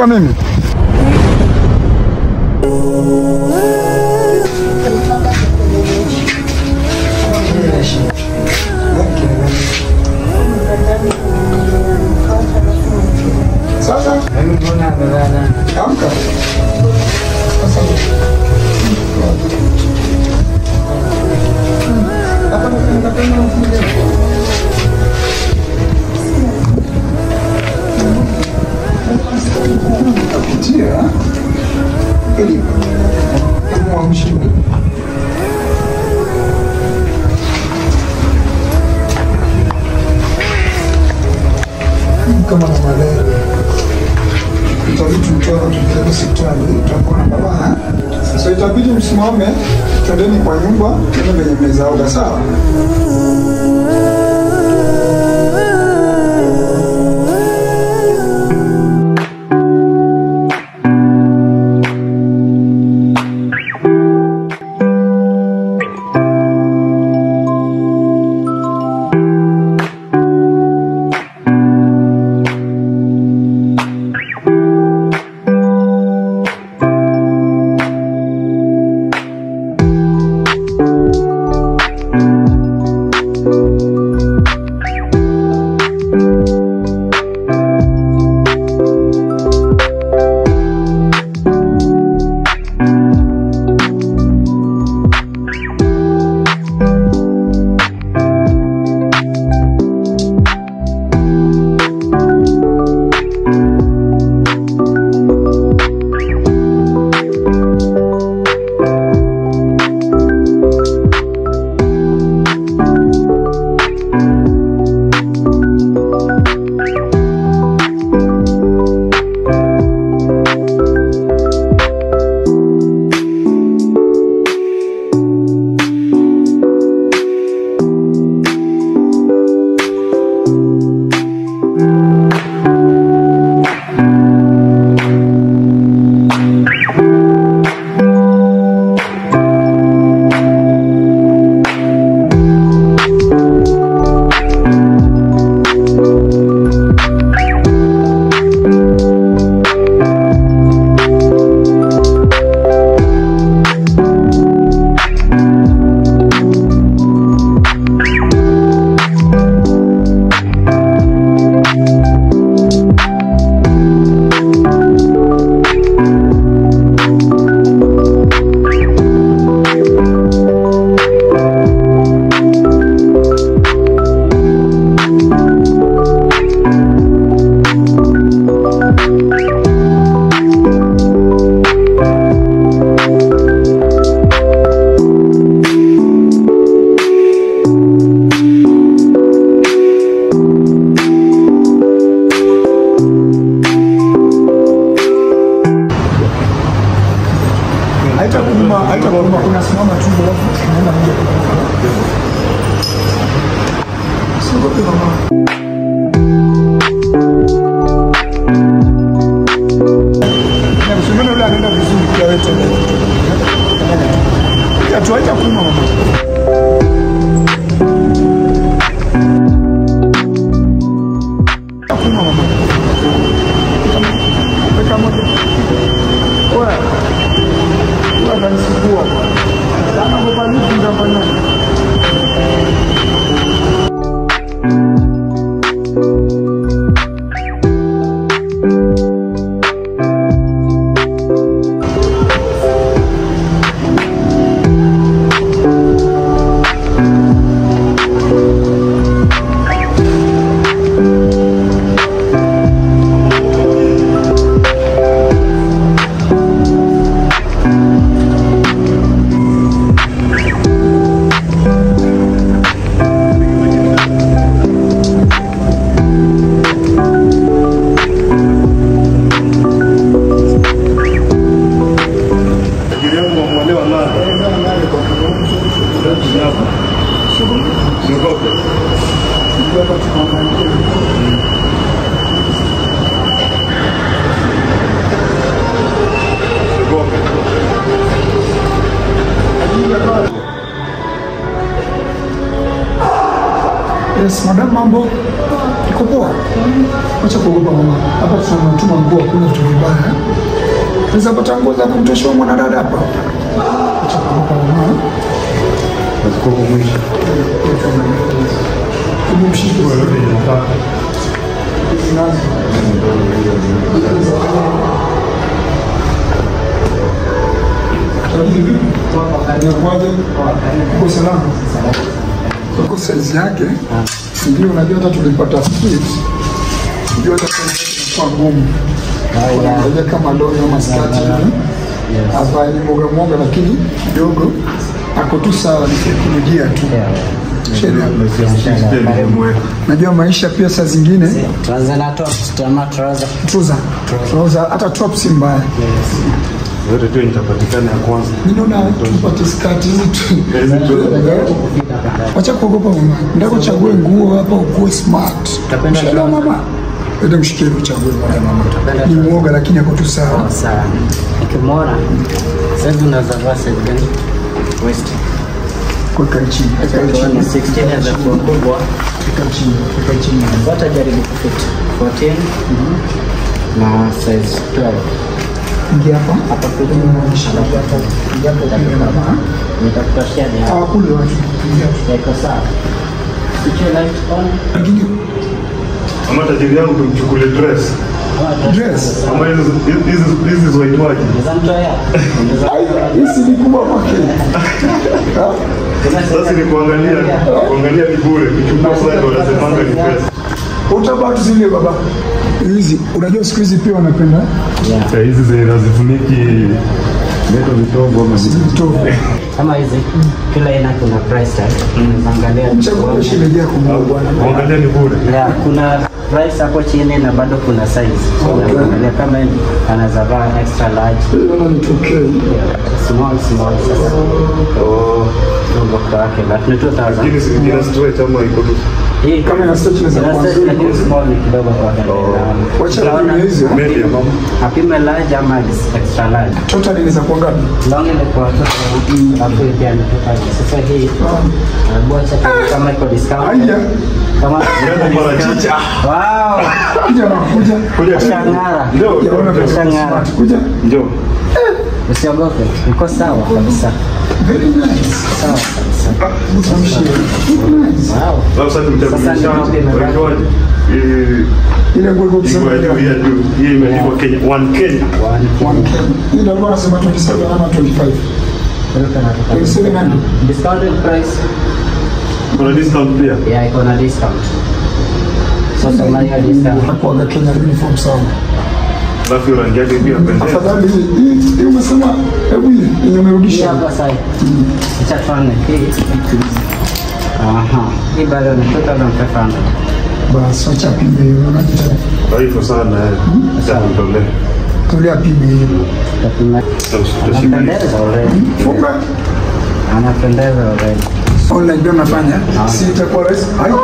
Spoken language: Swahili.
kwa mimi? Sasa? Amka. Kupitia ili kumwamsha kama na malaria itabidi mtoa tupeleke hospitali tutakuwa na baba. Sasa itabidi msimame twendeni kwa nyumba tena venye mmezaoga sawa. Haitakuuma unasimama tu alafu unaenda moja kwa moja. Siogope mama. Na usione yule anaenda vizuri kwa wewe tena. Ya tu haitakuuma mama. Haitakuuma mama. Weka moja. Oya. Ananisumbua sana kwa nini ndafanya Yes, madam, mambo iko poa? Acha kuogopa mama. Hapa tunatuma nguo kuna vitu vibaya. Unaweza pata nguo za kumtosha mwanadada hapa. Acha kuogopa mama. Kwa mwisho. Mshike wale wanataka. Kwa salama. Kwa size yake ndio unajua hata tulipata split. Ndio hata kwa ngumu. Ndio kama leo ama skati hivi. Hapa ni mwoga lakini kidogo ako tu sawa ni teknolojia tu. Najua maisha pia saa zingine tuanze na tops tama trouser hata top si mbaya. Yote tu itapatikana ya kwanza. Mimi naona tupate skati hizi tu. Acha kuogopa mama. Ndio uchague nguo hapa ukuwe smart. Utapenda mama. Ndio mshikie uchague mama. Ni muoga lakini ako tu sawa. Sawa. Ukimwona sasa unaweza vaa size gani? West. Kwa chini. Ni 16 ya za kubwa. Kwa chini. Bata jaribu kufit 14 na size 12. Ingia hapa. Hapa kwa nitakutoshia ni hapa. Kule watu. Iko sawa. Kicho light on. Lakini Ama tajiri yangu tumchukule dress. Ama hizi zoitwaje? Hizi ni kubwa kwake. Sasa ni kuangalia ni bure. Kuchukua sasa ndio lazima ni pesa. Utabaki zile baba. Hizi unajua siku hizi pia wanapenda hizi zinazifuniki neto vitogo ama vitogo. Kama hizi kila aina kuna price tag. Unaangalia mchagua shilingi yako bwana. Angalia ni bure. Kuna price hapo chini na bado kuna size. Unaangalia kama anaweza vaa extra large. Naona nitokee. Small sasa. Ndio kwa yake lakini 2000. Hizi zingine stretch ama iko tu. Hii kama ina stretch na lakini small ni kidogo kwa yake. Wacha tuone hizi. Medium mama. Apime large ama extra large. Total inaweza kuwa ngapi? Long ile kwa hapo pia ni total. Sasa hii bwacha kama iko discount. Haya. Kama parachicha. Wow. Kuja Shangara. Ndio, Shangara. Kuja. Ndio. Usiogope. Iko sawa kabisa. Very nice. Sawa kabisa. Wow. Sasa tumtabirisha. Waitwaje? Ile nguo iko kusema hii imeandikwa Kenya, 1 Kenya. 1 Kenya. Hii ndio wanasema 27 ama 25. 27 Discounted price. Kuna discount pia? Yeah, iko na discount. Sasa mnaya discount. kwa Kenya uniform sawa. Alafu rangi yake pia pendeza. Afadhali hii umesema hebu hii umerudisha hapa sasa. Acha tuone hii. Aha. Hii bado ni 2500. basi acha pime hiyo unajita. Haiko sana acha nitolee. Tolea pime hiyo. Anapendeza already. Funga. Anapendeza already. Online ndio nafanya. Si itakuwa rahisi. Wow.